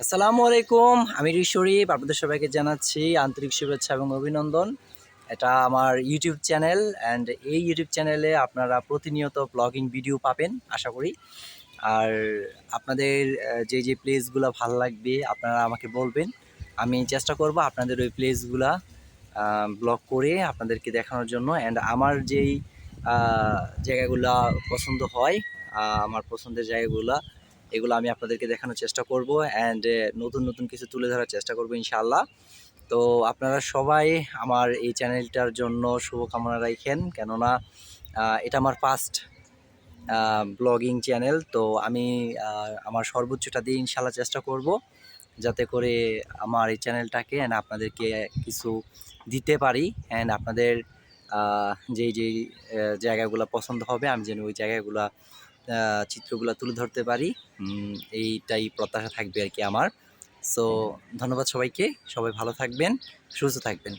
আসসালামু আলাইকুম। আমি শরীফ আপনাদের সবাইকে জানাচ্ছি আন্তরিক শুভেচ্ছা এবং অভিনন্দন। এটা আমার ইউটিউব চ্যানেল অ্যান্ড এই ইউটিউব চ্যানেলে আপনারা প্রতিনিয়ত ব্লগিং ভিডিও পাবেন আশা করি। আর আপনাদের যে প্লেসগুলো ভালো লাগবে আপনারা আমাকে বলবেন। আমি চেষ্টা করব আপনাদের ওই প্লেসগুলা ব্লগ করে আপনাদেরকে দেখানোর জন্য। অ্যান্ড আমার যেই জায়গাগুলা পছন্দ হয়, আমার পছন্দের জায়গাগুলা এগুলো আমি আপনাদেরকে দেখানোর চেষ্টা করব অ্যান্ড নতুন নতুন কিছু তুলে ধরার চেষ্টা করব ইনশাআল্লাহ। তো আপনারা সবাই আমার এই চ্যানেলটার জন্য শুভকামনা রাখেন, কেননা এটা আমার ফার্স্ট ব্লগিং চ্যানেল। তো আমি আমার সর্বোচ্চটা দিয়ে ইনশাআল্লাহ চেষ্টা করব যাতে করে আমার এই চ্যানেলটাকে অ্যান্ড আপনাদেরকে কিছু দিতে পারি অ্যান্ড আপনাদের যেই জায়গাগুলো পছন্দ হবে আমি যেন ওই জায়গাগুলো চিত্রগুলো তুলে ধরতে পারি, এইটাই প্রত্যাশা থাকবে আর কি আমার। সো ধন্যবাদ সবাইকে, সবাই ভালো থাকবেন, সুস্থ থাকবেন।